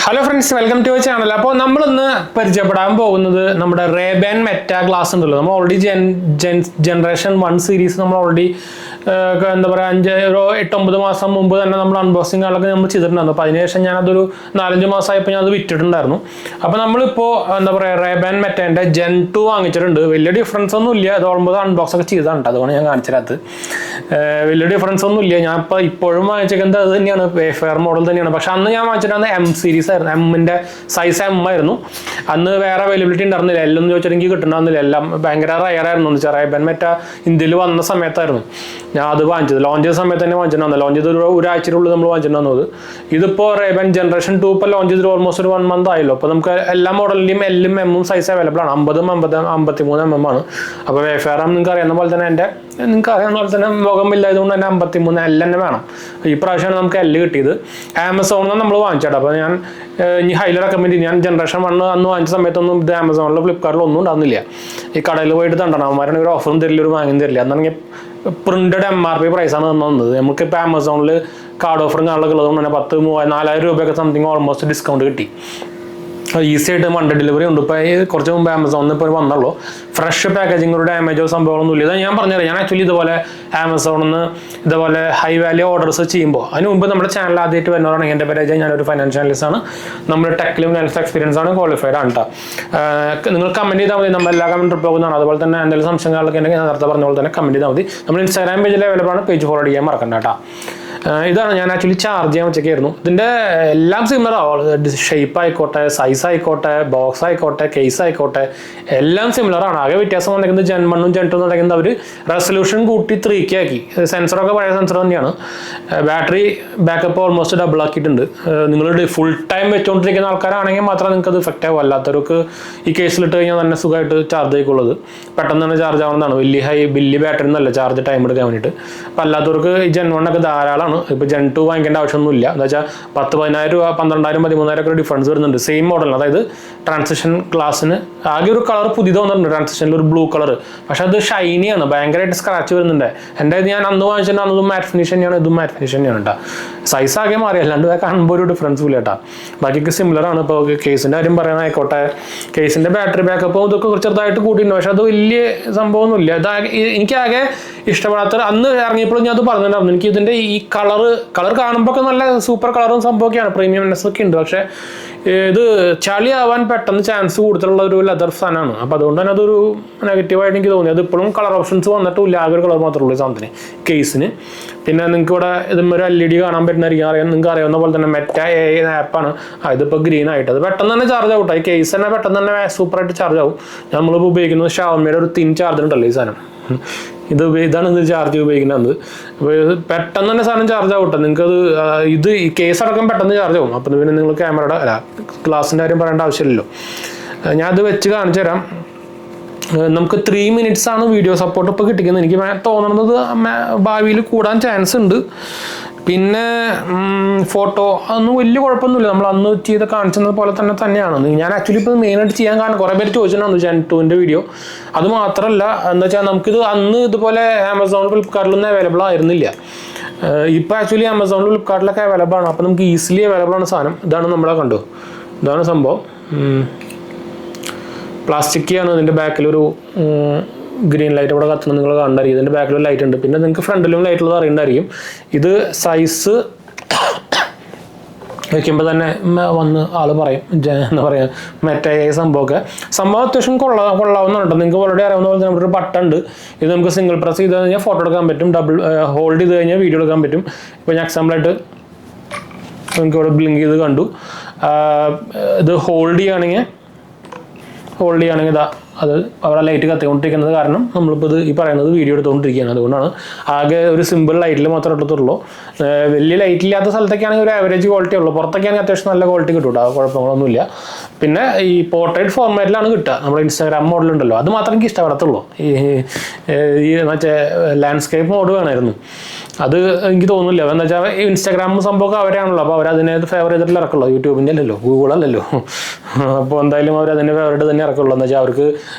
Hello friends, welcome to our channel. അപ്പോൾ നമ്മളിന്ന് പരിചയപ്പെടാൻ പോകുന്നത് നമ്മുടെ റേബാൻ മെറ്റ ഗ്ലാസ് ഉണ്ടല്ലോ. നമ്മൾ ഓൾറെഡി ജനറേഷൻ 1 സീരീസ് നമ്മൾ ഓൾറെഡി എന്താ പറയുക 8-9 മാസം മുമ്പ് തന്നെ നമ്മൾ അൺബോക്സിങ് ആളൊക്കെ നമ്മൾ ചെയ്തിട്ടുണ്ടായിരുന്നു. അപ്പോൾ അതിനുശേഷം ഞാനതൊരു 4-5 മാസമായപ്പോൾ ഞാനത് വിറ്റിട്ടുണ്ടായിരുന്നു. അപ്പോൾ നമ്മളിപ്പോൾ എന്താ പറയുക റേബാൻ മെറ്റേൻ്റെ Gen 2 വാങ്ങിച്ചിട്ടുണ്ട്. വലിയ ഡിഫറൻസ് ഒന്നും ഇല്ല. അത് ഓൾമോസ്റ്റ് അൺബോക്സ് ഒക്കെ ചെയ്തതാണ്, അതുകൊണ്ട് ഞാൻ കാണിച്ചത് വലിയ ഡിഫറൻസ് ഒന്നും ഇല്ല. ഞാൻ ഇപ്പോഴും വാങ്ങിച്ചേക്കുന്നത് അത് തന്നെയാണ്, വേഫെയർ മോഡൽ തന്നെയാണ്. പക്ഷെ അന്ന് ഞാൻ വാങ്ങിച്ചിട്ടാണ് M സീരീസ് ആയിരുന്നു. എമ്മിൻ്റെ സൈസ് M ആയിരുന്നു. അന്ന് വേറെ അവൈലബിലിറ്റി ഉണ്ടായിരുന്നില്ല. എല്ലാം ചോദിച്ചിട്ടെങ്കിൽ കിട്ടുന്നുണ്ടായിരുന്നില്ല. എല്ലാം ഭയങ്കര റയർ ആയിരുന്നു. റേബാൻ മെറ്റ ഇന്ത്യയിൽ വന്ന സമയത്തായിരുന്നു ഞാൻ അത് വാങ്ങിച്ചത്. ലോഞ്ച് ചെയ്ത സമയത്ത് തന്നെ വാങ്ങിച്ചിട്ടുണ്ടായിരുന്നു. ലോഞ്ച് ചെയ്ത് ഒരാഴ്ചയുള്ളിൽ നമ്മൾ വാങ്ങിച്ചിട്ടുണ്ടായിരുന്നത്. ഇതിപ്പോൾ റേബാൻ ജനറേഷൻ 2 ഇപ്പോൾ ലോഞ്ച് ചെയ്തിട്ട് ഓൾമോസ്റ്റ് ഒരു 1 മന്ത് ആയല്ലോ. അപ്പോൾ നമുക്ക് എല്ലാ മോഡലിൻ്റെയും L-ഉം M-ഉം സൈസ് അവൈലബിൾ ആണ്. 50-ഉം 53 mm ആണ്. അപ്പോൾ വേഫെയർ നിങ്ങൾക്ക് അറിയാവുന്ന പോലെ തന്നെ നിങ്ങൾക്ക് അറിയാവുന്ന പോലെ തന്നെ മുഖമില്ലായതുകൊണ്ട് തന്നെ 53 L തന്നെ വേണം. ഈ പ്രാവശ്യമാണ് നമുക്ക് L കിട്ടിയത്. ആമസോണിൽ നിന്ന് നമ്മൾ വാങ്ങിച്ചേട്ടാ. അപ്പോൾ ഞാൻ ഇനി ഹൈലി റെക്കമെൻഡ് ചെയ്യും. ഞാൻ ജനറേഷൻ 1 അന്ന് വാങ്ങിച്ച സമയത്തൊന്നും ഇത് ആമസോണിലോ ഫ്ലിപ്കാർട്ടിലോ ഒന്നും ഉണ്ടാകുന്നില്ല. ഈ കടയിൽ പോയിട്ട് തണ്ടണം, അവന്മാരാണെങ്കിൽ ഒരു ഓഫറും തരില്ല, ഒരു വാങ്ങും തരില്ല. അന്നാണെങ്കിൽ പ്രിന്റഡ് MRP പ്രൈസാണ് തന്നത്. നമുക്കിപ്പോൾ ആമസോണിൽ കാർഡ് ഓഫറും കാണാനൊക്കെ ഉള്ളതുകൊണ്ട് തന്നെ 4,000 രൂപയൊക്കെ സംതിങ് ഓൾമോസ്റ്റ് ഡിസ്കൗണ്ട് കിട്ടി. ഈസി ആയിട്ട് വണ്ടി ഡെലിവറി ഉണ്ട്. ഇപ്പോൾ കുറച്ച് മുമ്പ് ആമസോണിൽ ഇപ്പോൾ വന്നുള്ളൂ. ഫ്രഷ് പാക്കേജിങ് ഒരു ഡാമേജോ സംഭവങ്ങളൊന്നും ഇല്ല. ഞാൻ പറഞ്ഞുതരാം. ഞാൻ ആക്ച്വലി ഇതുപോലെ ആമസോണിൽ നിന്ന് ഇതുപോലെ ഹൈ വാല്യൂ ഓർഡേഴ്സ് ചെയ്യുമ്പോൾ അതിന് മുമ്പ് നമ്മുടെ ചാനൽ ആദ്യമായിട്ട് വരുന്നവരാണെങ്കിൽ എൻ്റെ പേര് ഞാനൊരു ഫൈനാൻഷ്യൽ അനലിസ്റ്റ് ആണ്. നമ്മുടെ ടെക്കിലും നെൽസ് എക്സ്പീരിയൻസ് ആണ്, ക്വാളിഫൈഡ് ആണ് കേട്ടോ. നിങ്ങൾ കമൻറ്റ് ചെയ്താൽ മതി. നമ്മൾ എല്ലാ കമൻറ്റ് റിപ്ലൈ പോകുന്നതാണ്. അതുപോലെ തന്നെ എന്തെങ്കിലും സംശയങ്ങളൊക്കെ ഉണ്ടെങ്കിൽ ഞാൻ നേരത്തെ പറഞ്ഞ പോലെ തന്നെ കമൻറ്റ് ചെയ്താൽ മതി. നമ്മൾ ഇൻസ്റ്റാഗ്രാം പേജിൽ അവൈലബിൾ ആണ്. പേജ് ഫോളോ ചെയ്യാൻ മറക്കണ്ട കേട്ടോ. ഇതാണ് ഞാൻ ആക്ച്വലി ചാർജ് ചെയ്യാൻ വെച്ചൊക്കെയായിരുന്നു. ഇതിൻ്റെ എല്ലാം സിമിലറാണ്. ഷേപ്പ് ആയിക്കോട്ടെ, സൈസ് ആയിക്കോട്ടെ, ബോക്സ് ആയിക്കോട്ടെ, കേസ് ആയിക്കോട്ടെ, എല്ലാം സിമിലറാണ്. ആകെ വ്യത്യാസം വന്നിരിക്കുന്നത് Gen 1-ഉം Gen 2-ഉം നടക്കുന്നത് അവർ റെസൊല്യൂഷൻ കൂട്ടി 3K ആക്കി. സെൻസറൊക്കെ പഴയ സെൻസർ തന്നെയാണ്. ബാറ്ററി ബാക്കപ്പ് ഓൾമോസ്റ്റ് ഡബിൾ ആക്കിയിട്ടുണ്ട്. നിങ്ങൾ ഫുൾ ടൈം വെച്ചുകൊണ്ടിരിക്കുന്ന ആൾക്കാരാണെങ്കിൽ മാത്രമേ നിങ്ങൾക്ക് അത് ഇഫക്റ്റ് ആവും. അല്ലാത്തവർക്ക് ഈ കേസിലിട്ട് കഴിഞ്ഞാൽ തന്നെ സുഖമായിട്ട് ചാർജ് ആയിക്കുള്ളത്. പെട്ടെന്ന് തന്നെ ചാർജ് ആവുന്നതാണ്. വലിയ ബാറ്ററി ഒന്നല്ല ചാർജ് ടൈം എടുക്കാൻ വേണ്ടിയിട്ട്. അപ്പോൾ അല്ലാത്തവർക്ക് ഈ Gen 1 ഒക്കെ ധാരാളമാണ്. ഇപ്പോൾ Gen 2 വാങ്ങിക്കേണ്ട ആവശ്യമൊന്നുമില്ല. എന്താ വെച്ചാൽ 10,000-12,000 രൂപ, 12,000, 13,000 ഒക്കെ ഡിഫറൻസ് വരുന്നുണ്ട് സെയിം മോഡലിന്. അതായത് ട്രാൻസിഷൻ ഗ്ലാസ്സിന് ആകെ ഒരു കളർ പുതിയത് വന്നിട്ടുണ്ട്. ട്രാൻസിഷനിൽ ഒരു ബ്ലൂ കളർ, പക്ഷെ അത് ഷൈനിയാണ്, ഭയങ്കരമായിട്ട് സ്ക്രാച്ച് വരുന്നുണ്ട്. എൻ്റെ ഞാൻ അന്ന് വാങ്ങിച്ചിട്ട് അന്നതും മാറ്റ് ഫിനിഷ് തന്നെയാണ്, ഇതും മാറ്റ് ഫിനിഷ് തന്നെയാണ് കേട്ടോ. സൈസ് ആകെ മാറി, അല്ലാണ്ട് കാണുമ്പോൾ ഒരു ഡിഫറൻസ് ഇല്ല കേട്ടോ. ബാക്കിയൊക്കെ സിമിലർ ആണ്. ഇപ്പോൾ കേസിൻ്റെ കാര്യം പറയാനായിക്കോട്ടെ, കേസിൻ്റെ ബാറ്ററി ബാക്കപ്പും ഇതൊക്കെ ചെറുതായിട്ട് കൂട്ടിയിട്ടുണ്ട്. പക്ഷെ അത് വലിയ സംഭവമൊന്നുമില്ല. എനിക്കാകെ ഇഷ്ടപ്പെടാത്ത അന്ന് ഇറങ്ങിയപ്പോഴും ഞാൻ അത് പറഞ്ഞിട്ടുണ്ടായിരുന്നു. എനിക്ക് ഇതിൻ്റെ ഈ കളർ കാണുമ്പോൾ ഒക്കെ നല്ല സൂപ്പർ കളറും സംഭവമൊക്കെയാണ്, പ്രീമിയംനെസ് ഒക്കെ ഉണ്ട്. പക്ഷേ ഇത് ചളിയാവാൻ പെട്ടെന്ന് ചാൻസ് കൂടുതലുള്ള ഒരു ലെതർ സാധനമാണ്. അപ്പോൾ അതുകൊണ്ട് തന്നെ അതൊരു നെഗറ്റീവായിട്ട് എനിക്ക് തോന്നി. അത് ഇപ്പോഴും കളർ ഓപ്ഷൻസ് വന്നിട്ടില്ല. ആകെ ഒരു കളർ മാത്രമേ ഉള്ളൂ സാധനത്തിന്, കേസിന്. പിന്നെ നിങ്ങൾക്ക് ഇവിടെ ഇതുമൊരു LED കാണാൻ പറ്റുന്നതായിരിക്കും. നിങ്ങൾക്ക് അറിയാവുന്ന പോലെ തന്നെ മെറ്റ ആപ്പാണ്. ഇതിപ്പോൾ ഗ്രീൻ ആയിട്ട് അത് പെട്ടെന്ന് തന്നെ ചാർജ് ആവും. ഈ കേസ് തന്നെ പെട്ടെന്ന് തന്നെ സൂപ്പറായിട്ട് ചാർജ് ആവും. നമ്മളിപ്പോൾ ഉപയോഗിക്കുന്നത് ഷവോമിയുടെ ഒരു തിൻ ചാർജർ ഉണ്ടല്ലോ ഈ സാധനം. ഇതാണ് ഇത് ചാർജ് ഉപയോഗിക്കുന്നത്. അപ്പോൾ പെട്ടെന്ന് തന്നെ സാധനം ചാർജ് ആവട്ടെ. നിങ്ങൾക്കത് ഈ കേസ് അടക്കം പെട്ടെന്ന് ചാർജ് ആവും. അപ്പം പിന്നെ നിങ്ങൾ ക്യാമറയുടെ ഗ്ലാസിൻ്റെ കാര്യം പറയേണ്ട ആവശ്യമില്ലല്ലോ. ഞാനത് വെച്ച് കാണിച്ചു തരാം. നമുക്ക് 3 minutes ആണ് വീഡിയോ സപ്പോർട്ട് ഇപ്പോൾ കിട്ടിക്കുന്നത്. എനിക്ക് തോന്നുന്നത് ഭാവിയിൽ കൂടാൻ ചാൻസ് ഉണ്ട്. പിന്നെ ഫോട്ടോ അതൊന്നും വലിയ കുഴപ്പമൊന്നുമില്ല. നമ്മൾ അന്ന് ചെയ്ത് കാണിച്ചത് പോലെ തന്നെയാണ്. ഞാൻ ആക്ച്വലി ഇപ്പോൾ മെയിനായിട്ട് ചെയ്യാൻ കാരണം കുറേ പേര് ചോദിച്ചിട്ടുണ്ടായിരുന്നു Gen 2-ൻ്റെ വീഡിയോ. അത് മാത്രമല്ല, എന്താ വെച്ചാൽ നമുക്കിത് അന്ന് ഇതുപോലെ ആമസോൺ ഫ്ലിപ്കാർട്ടിലൊന്നും അവൈലബിൾ ആയിരുന്നില്ല. ഇപ്പോൾ ആക്ച്വലി ആമസോണിൽ ഫ്ലിപ്കാർട്ടിലൊക്കെ അവൈലബിൾ ആണ്. അപ്പോൾ നമുക്ക് ഈസിലി അവൈലബിൾ ആണ് സാധനം. ഇതാണ് നമ്മളെ കണ്ടു. ഇതാണ് സംഭവം. പ്ലാസ്റ്റിക്കാണ്. ഇതിൻ്റെ ബാക്കിലൊരു ഗ്രീൻ ലൈറ്റ് ഇവിടെ കത്തുന്നത് നിങ്ങൾ കാണണ്ടായിരിക്കും. ഇതിൻ്റെ ബാക്കിലൊരു ലൈറ്റ് ഉണ്ട്. പിന്നെ നിങ്ങൾക്ക് ഫ്രണ്ടിലും ലൈറ്റുള്ളത് അറിയണ്ടായിരിക്കും. ഇത് സൈസ് വയ്ക്കുമ്പോൾ തന്നെ വന്ന് ആൾ പറയും എന്താ പറയുക മെറ്റ സംഭവം അത്യാവശ്യം കൊള്ളാവുന്നുണ്ട്. നിങ്ങൾക്ക് ഓൾറെഡി അറിയാവുന്ന പോലെ തന്നെ ഒരു ബട്ടൺ ഉണ്ട്. ഇത് നമുക്ക് സിംഗിൾ പ്രസ് ചെയ്ത് കഴിഞ്ഞാൽ ഫോട്ടോ എടുക്കാൻ പറ്റും. ഡബിൾ ഹോൾഡ് ചെയ്ത് കഴിഞ്ഞാൽ വീഡിയോ എടുക്കാൻ പറ്റും. ഇപ്പോൾ ഞാൻ എക്സാമ്പിളായിട്ട് നിങ്ങൾക്ക് ഇവിടെ ബ്ലിങ്ക് ചെയ്ത് കണ്ടു. ഇത് ഹോൾഡ് ചെയ്യുകയാണെങ്കിൽ ഇതാ അത് അവിടെ ലൈറ്റ് കത്തിക്കൊണ്ടിരിക്കുന്നത് കാരണം നമ്മളിപ്പോൾ ഇത് ഈ പറയുന്നത് വീഡിയോ എടുത്തുകൊണ്ടിരിക്കുകയാണ്. അതുകൊണ്ടാണ് ആകെ ഒരു സിമ്പിൾ ലൈറ്റിൽ മാത്രമേ എടുത്തുള്ളൂ. വലിയ ലൈറ്റ് ഇല്ലാത്ത സ്ഥലത്തൊക്കെയാണെങ്കിൽ ഒരു ആവറേജ് ക്വാളിറ്റി ഉള്ളൂ. പുറത്തൊക്കെയാണെങ്കിൽ അത്യാവശ്യം നല്ല ക്വാളിറ്റി കിട്ടും കേട്ടോ. കുഴപ്പങ്ങളൊന്നുമില്ല. പിന്നെ ഈ പോർട്രേറ്റ് ഫോർമാറ്റിലാണ് കിട്ടുക. നമ്മുടെ ഇൻസ്റ്റാഗ്രാം മോഡലുണ്ടല്ലോ, അത് മാത്രമേ എനിക്ക് ഇഷ്ടപ്പെടത്തുള്ളൂ. ഈ മറ്റേ ലാൻഡ്സ്കേപ്പ് മോഡ് വേണമായിരുന്നു. അത് എനിക്ക് തോന്നുന്നില്ല. എന്താ വെച്ചാൽ ഇൻസ്റ്റാഗ്രാം സംഭവമൊക്കെ അവരാണല്ലോ. അപ്പോൾ അവരതിനെ ഫേവർ ചെയ്തിട്ട് ഇറക്കുള്ളൂ. യൂട്യൂബിൻ്റെ അല്ലല്ലോ, ഗൂഗിളല്ലല്ലോ. അപ്പോൾ എന്തായാലും അവരതിൻ്റെ ഫേവറേറ്റ് തന്നെ ഇറക്കുള്ളൂ. എന്താ വെച്ചാൽ അവർക്ക്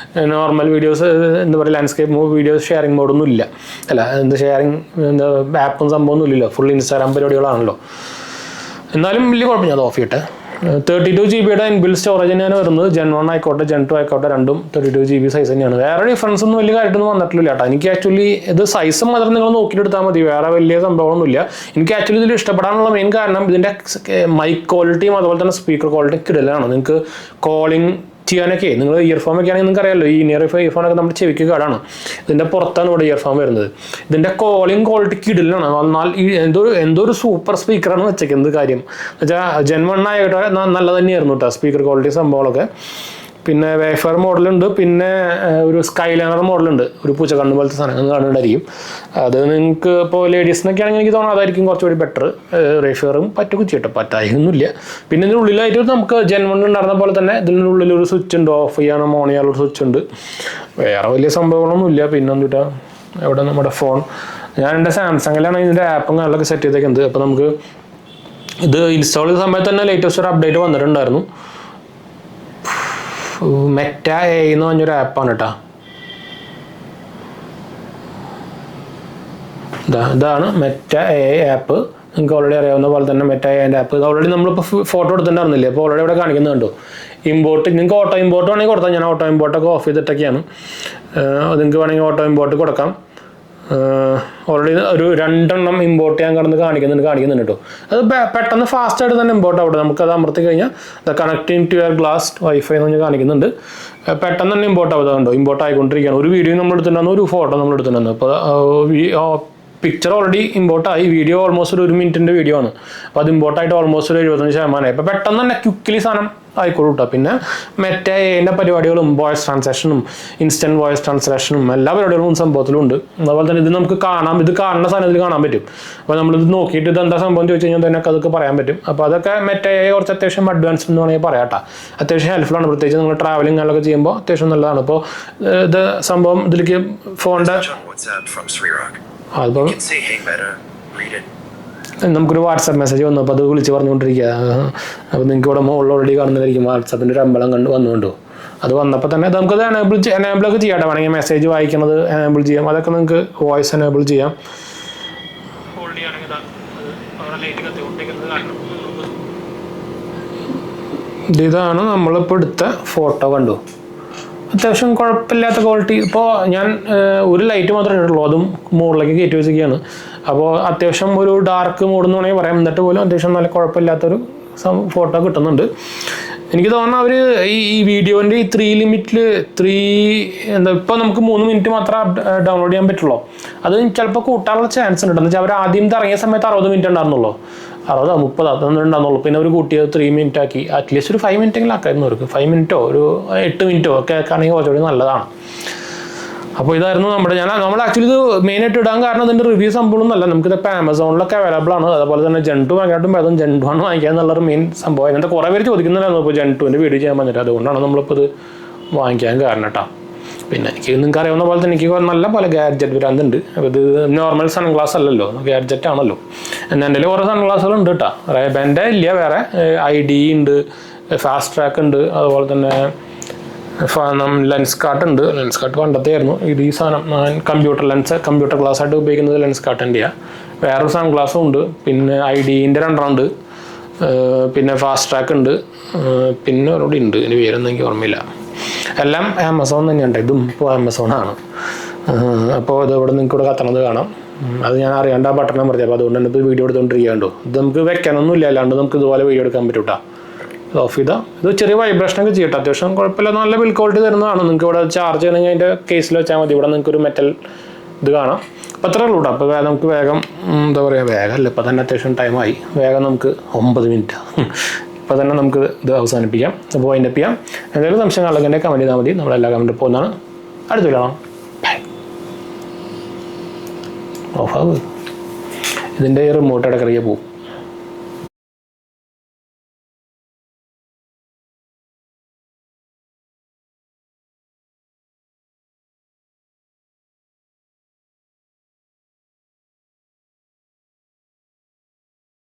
നോർമൽ വീഡിയോസ് എന്താ പറയുക ലാൻഡ്സ്കേപ്പ് വീഡിയോസ് ഷെയറിംഗ് മോഡൊന്നും ഇല്ല. ഷെയറിംഗ് ആപ്പും സംഭവമൊന്നും ഇല്ലല്ലോ. ഫുൾ ഇൻസ്റ്റാഗ്രാം പരിപാടികളാണല്ലോ. എന്നാലും വലിയ കുഴപ്പമില്ല. അത് ഓഫ് ചെയ്യട്ടെ. 32 GB ഇൻബിൽഡ് സ്റ്റോറേജ് തന്നെയാണ് വരുന്നത്. Gen 1 ആയിക്കോട്ടെ Gen 2 ആയിക്കോട്ടെ രണ്ടും 32 GB സൈസ് തന്നെയാണ്. വേറെ ഡിഫറൻസ് ഒന്നും വലിയ കാര്യമായിട്ടൊന്നും വന്നിട്ടില്ല കേട്ടോ. എനിക്ക് ആക്ച്വലി ഇത് സൈസ് മാത്രം നിങ്ങൾ നോക്കിയെടുത്താൽ മതി, വേറെ വലിയ സംഭവമൊന്നുമില്ല. എനിക്ക് ആക്ച്വലി ഇതിൽ ഇഷ്ടപ്പെടാനുള്ള മെയിൻ കാരണം ഇതിൻ്റെ മൈക്ക് ക്വാളിറ്റിയും അതുപോലെ തന്നെ സ്പീക്കർ ക്വാളിറ്റിയും കിടലാണ്. നിങ്ങൾക്ക് കോളിംഗ് ചെയ്യാനൊക്കെ നിങ്ങൾ ഇയർഫോൺ ഒക്കെ ആണെങ്കിൽ നിങ്ങൾക്ക് അറിയാമല്ലോ, ഈ ഇയർഫോണൊക്കെ നമ്മുടെ ചെവിക്ക് കേടാണ്. ഇതിൻ്റെ പുറത്താണ് ഇവിടെ ഇയർഫോൺ വരുന്നത്. ഇതിൻ്റെ കോളിംഗ് ക്വാളിറ്റി കിടിലാണ്. എന്നാൽ ഈ എന്തോ ഒരു സൂപ്പർ സ്പീക്കറാണ് വെച്ചേക്കുന്നത്. കാര്യം എന്നുവെച്ചാൽ Gen 1 ആയിട്ട് നല്ല തന്നെയായിരുന്നു കേട്ടോ സ്പീക്കർ ക്വാളിറ്റി സംഭവങ്ങളൊക്കെ. പിന്നെ വേഫർ മോഡലുണ്ട്, പിന്നെ ഒരു സ്കൈലൈനർ മോഡലുണ്ട്, ഒരു പൂച്ചക്കണ്ണ് പോലത്തെ സാധനം കാണുന്നുണ്ടായിരിക്കും. അത് നിങ്ങൾക്ക് ഇപ്പോൾ ലേഡീസിനൊക്കെ ആണെങ്കിൽ എനിക്ക് തോന്നുന്നു അതായിരിക്കും കുറച്ചുകൂടി ബെറ്റർ. വേഫറും പറ്റൊക്കെ ചെയ്യട്ടെ, പറ്റായൊന്നുമില്ല. പിന്നെ ഇതിനുള്ളിലായിട്ട് നമുക്ക് Gen 1 ഉണ്ടായിരുന്ന പോലെ തന്നെ ഇതിനുള്ളിൽ ഒരു സ്വിച്ച് ഉണ്ട്, ഓഫ് ചെയ്യാനോ ഓൺ ചെയ്യാനുള്ള സ്വിച്ച് ഉണ്ട്. വേറെ വലിയ സംഭവങ്ങളൊന്നുമില്ല. പിന്നെ എന്തുട്ടാ എവിടെ നമ്മുടെ ഫോൺ, ഞാൻ എൻ്റെ സാംസങ്ങിലാണ് ഇതിൻ്റെ ആപ്പും കാര്യങ്ങളൊക്കെ സെറ്റ് ചെയ്തേക്കുന്നത്. അപ്പോൾ നമുക്ക് ഇത് ഇൻസ്റ്റാൾ ചെയ്ത സമയത്ത് തന്നെ ലേറ്റസ്റ്റ് ഒരു അപ്ഡേറ്റ് വന്നിട്ടുണ്ടായിരുന്നു. മെറ്റ എ എന്ന് പറഞ്ഞൊരു ആപ്പാണ് കേട്ടോ. ഇതാണ് മെറ്റ എ ആപ്പ്. നിങ്ങൾക്ക് ഓൾറെഡി അറിയാവുന്ന പോലെ തന്നെ മെറ്റ എന്റെ ആപ്പ്. ഇത് ഓൾറെഡി നമ്മളിപ്പോൾ ഫോട്ടോ എടുത്തിട്ടുണ്ടായിരുന്നില്ലേ, അപ്പോൾ ഓൾറെഡി ഇവിടെ കാണിക്കുന്നുണ്ടോ ഇമ്പോർട്ട്. നിങ്ങൾക്ക് ഓട്ടോ ഇമ്പോർട്ട് വേണമെങ്കിൽ കൊടുത്താൽ, ഞാൻ ഓട്ടോ ഇമ്പോർട്ടൊക്കെ ഓഫ് ചെയ്തിട്ടൊക്കെയാണ്. നിങ്ങൾക്ക് വേണമെങ്കിൽ ഓട്ടോ ഇമ്പോർട്ട് കൊടുക്കാം. ഓൾറെഡി ഒരു 2 എണ്ണം ഇമ്പോർട്ട് ചെയ്യാൻ കാണിക്കുന്നുണ്ട് കേട്ടോ. അത് പെട്ടെന്ന് ഫാസ്റ്റായിട്ട് തന്നെ ഇമ്പോർട്ട് ആവട്ടെ. നമുക്കത് അമർത്തി കഴിഞ്ഞാൽ connecting to your glass wifi എന്ന് പറഞ്ഞ് കാണിക്കുന്നുണ്ട്. പെട്ടെന്ന് തന്നെ ഇമ്പോർട്ട് ആവുന്നുണ്ടോ, ഇമ്പോർട്ട് ആയിക്കൊണ്ടിരിക്കുകയാണ്. ഒരു വീഡിയോ നമ്മൾ എടുത്തിട്ടുണ്ടായിരുന്നു, ഒരു ഫോട്ടോ നമ്മൾ എടുത്തിട്ടുണ്ടായിരുന്നു. അപ്പോൾ പിക്ചർ ഓൾറെഡി ഇമ്പോർട്ടായി. വീഡിയോ ഓൾമോസ്റ്റ് ഒരു 1 മിനിറ്റിൻ്റെ വീഡിയോ ആണ്. അപ്പോൾ അത് ഇമ്പോർട്ടായിട്ട് ഓൾമോസ്റ്റ് ഒരു 75%. ഇപ്പോൾ പെട്ടെന്ന് തന്നെ ക്വിക്കലി സാധനം ആയിക്കോളൂ കേട്ടോ. പിന്നെ മെറ്റ എന്റെ പരിപാടികളും വോയിസ് ട്രാൻസാക്ഷനും ഇൻസ്റ്റന്റ് വോയിസ് ട്രാൻസാക്ഷനും എല്ലാ പരിപാടികളും സംഭവത്തിലും ഉണ്ട്. അതുപോലെ തന്നെ ഇത് നമുക്ക് കാണാം, ഇത് കാണുന്ന സാധനത്തിൽ കാണാൻ പറ്റും. അപ്പോൾ നമ്മളിത് നോക്കിയിട്ട് ഇത് എന്താ സംഭവം ചോദിച്ചു കഴിഞ്ഞാൽ തന്നെ അതൊക്കെ പറയാൻ പറ്റും. അപ്പോൾ അതൊക്കെ മെറ്റ കുറച്ച് അത്യാവശ്യം അഡ്വാൻസ് എന്ന് വേണമെങ്കിൽ പറയാം കേട്ടോ. അത്യാവശ്യം ഹെൽപ്ഫുള്ളാണ്, പ്രത്യേകിച്ച് നിങ്ങൾ ട്രാവലിംഗ് അങ്ങനെയൊക്കെ ചെയ്യുമ്പോൾ അത്യാവശ്യം നല്ലതാണ്. ഇപ്പോൾ ഇത് സംഭവം ഇതിലേക്ക് ഫോണിൻ്റെ അതിപ്പോൾ നമുക്കൊരു വാട്സാപ്പ് മെസ്സേജ് വന്നു. അപ്പോൾ അത് വിളിച്ച് പറഞ്ഞുകൊണ്ടിരിക്കുക. അപ്പോൾ നിങ്ങൾക്ക് ഇവിടെ മുകളിൽ ഓൾറെഡി കാണുന്നതായിരിക്കും വാട്സാപ്പിൻ്റെ ഒരു അമ്പലം വന്നുകൊണ്ടു. അത് വന്നപ്പോൾ തന്നെ നമുക്കത് എനേബിളൊക്കെ ചെയ്യാം. വേണമെങ്കിൽ മെസ്സേജ് വായിക്കുന്നത് എനേബിൾ ചെയ്യാം. അതൊക്കെ നിങ്ങൾക്ക് വോയിസ് എനേബിൾ ചെയ്യാം. ഇതാണ് നമ്മളിപ്പോൾ എടുത്ത ഫോട്ടോ. കണ്ടു, അത്യാവശ്യം കുഴപ്പമില്ലാത്ത ക്വാളിറ്റി. ഇപ്പോൾ ഞാൻ ഒരു ലൈറ്റ് മാത്രമേ ഇട്ടുള്ളൂ, അതും മുകളിലേക്ക് കയറ്റി വെച്ചിരിക്കുകയാണ്. അപ്പോൾ അത്യാവശ്യം ഒരു ഡാർക്ക് മോഡ് എന്ന് വേണമെങ്കിൽ പറയാം. എന്നിട്ട് പോലും അത്യാവശ്യം നല്ല കുഴപ്പമില്ലാത്തൊരു ഫോട്ടോ കിട്ടുന്നുണ്ട്. എനിക്ക് തോന്നുന്നു അവർ ഈ വീഡിയോൻ്റെ ഈ 3 ലിമിറ്റിൽ ഇപ്പോൾ നമുക്ക് 3 മിനിറ്റ് മാത്രമേ ഡൗൺലോഡ് ചെയ്യാൻ പറ്റുള്ളൂ. അത് ചിലപ്പോൾ കൂട്ടാനുള്ള ചാൻസ് ഉണ്ട്. എന്ന് വെച്ചാൽ അവർ ആദ്യം ഇറങ്ങിയ സമയത്ത് 60 മിനിറ്റ് ഉണ്ടായിരുന്നുള്ളൂ, 60 30 അതൊന്നും ഉണ്ടാകുന്നുള്ളൂ. പിന്നെ അവർ കൂട്ടിയത് 3 മിനിറ്റ് ആക്കി. അറ്റ്ലീസ്റ്റ് ഒരു 5 മിനിറ്റെങ്കിലും ആക്കായിരുന്നു അവർക്ക്. 5 മിനിറ്റോ ഒരു 8 മിനിറ്റോ ഒക്കെ ആണെങ്കിൽ കുറച്ചുകൂടി നല്ലതാണ്. അപ്പോൾ ഇതായിരുന്നു നമ്മൾ ആക്ച്വലി ഇത് മെയിനായിട്ട് ഇടാൻ കാരണം ഇതിൻ്റെ റിവ്യൂ സംഭവമൊന്നുമല്ല. നമുക്കിതിപ്പോൾ ആമസോണിലൊക്കെ അവൈലബിൾ ആണ്. അതുപോലെ തന്നെ Gen 2 വാങ്ങിയിട്ടും അതും Gen 1 വാങ്ങിക്കുക എന്നുള്ളൊരു മെയിൻ സംഭവം. എന്നിട്ട് കുറേ പേര് ചോദിക്കുന്നുണ്ടായിരുന്നു ഇപ്പോൾ Gen 2ൻ്റെ വീഡിയോ ചെയ്യാൻ പറഞ്ഞിട്ട്. അതുകൊണ്ടാണ് നമ്മളിപ്പോൾ ഇത് വാങ്ങിക്കാൻ കാരണം കേട്ടോ. പിന്നെ നിങ്ങൾക്ക് അറിയാവുന്ന പോലെ തന്നെ എനിക്ക് നല്ല പോലെ ഗാഡ്ജറ്റ് ഭ്രാന്തുണ്ട്. അപ്പോൾ ഇത് നോർമൽ സൺഗ്ലാസ് അല്ലല്ലോ, ഗാഡ്ജറ്റ് ആണല്ലോ. എന്നാൽ എൻ്റെ കുറേ സൺഗ്ലാസുകളുണ്ട് കേട്ടോ. റേബാൻ്റെ ഇല്ല, വേറെ ID ഉണ്ട്, ഫാസ്റ്റ് ട്രാക്ക് ഉണ്ട്, അതുപോലെ തന്നെ ലെൻസ് കാർട്ട് ഉണ്ട്. ലെൻസ് കാർട്ട് പണ്ടത്തെ ആയിരുന്നു. ഈ സാധനം കമ്പ്യൂട്ടർ ഗ്ലാസ് ആയിട്ട് ഉപയോഗിക്കുന്നത് ലെൻസ് കാർട്ടിൻ്റെയാണ്. വേറൊരു സൺഗ്ലാസും ഉണ്ട്. പിന്നെ ID-ൻ്റെ 2 ഉണ്ട്. പിന്നെ ഫാസ്റ്റ് ട്രാക്ക് ഉണ്ട്. പിന്നെ ഒരോടെ ഉണ്ട്, ഇതിന് പേരൊന്നും എനിക്ക് ഓർമ്മയില്ല. എല്ലാം ആമസോൺ തന്നെയുണ്ട്. ഇതും ഇപ്പോൾ ആമസോണാണ്. അപ്പോൾ ഇത് ഇവിടെ നിങ്ങൾക്ക് ഇവിടെ കത്തണത് കാണാം. അത് ഞാൻ അറിയാണ്ട് ആ ബട്ടൺ അമർത്തി. അപ്പോൾ അതുകൊണ്ട് തന്നെ ഇപ്പോൾ വീഡിയോ എടുത്തുകൊണ്ടിരിക്കുകയുണ്ടോ. ഇത് നമുക്ക് വെക്കാനൊന്നുമില്ല, അല്ലാണ്ട് നമുക്ക് ഇതുപോലെ വീഡിയോ എടുക്കാൻ പറ്റും കേട്ടോ. ഓഫ് ചെയ്താൽ ഇത് ചെറിയ വൈബ്രേഷനൊക്കെ ചെയ്യട്ടെ. അത്യാവശ്യം കുഴപ്പമില്ല, നല്ല ബിൽഡ് ക്വാളിറ്റി തരുന്നതാണ്. നിങ്ങൾക്ക് ഇവിടെ ചാർജ് ചെയ്യണമെങ്കിൽ അതിൻ്റെ കേസിൽ വെച്ചാൽ മതി. ഇവിടെ നിങ്ങൾക്ക് ഒരു മെറ്റൽ ഇത് കാണാം. അപ്പോൾ അത്രേ ഉള്ളൂ കേട്ടോ. അപ്പോൾ നമുക്ക് വേഗം എന്താ പറയുക, വേഗമല്ല ഇപ്പോൾ തന്നെ അത്യാവശ്യം ടൈമായി. വേഗം നമുക്ക് 9 മിനിറ്റ് ഇപ്പോൾ തന്നെ നമുക്ക് ഇത് അവസാനിപ്പിക്കാം. അപ്പോൾ വൈൻഡപ്പ് ചെയ്യാം. എന്തെങ്കിലും സംശയങ്ങളൊക്കെ എൻ്റെ കമൻറ്റ് ചെയ്താൽ മതി. നമ്മളെല്ലാ കമൻറ്റ് പോകുന്നതാണ്. അടുത്ത കാണാം. ഓഫാവ് ഇതിൻ്റെ റിമോട്ട് ഇടയ്ക്കിറങ്ങിയ പോകും.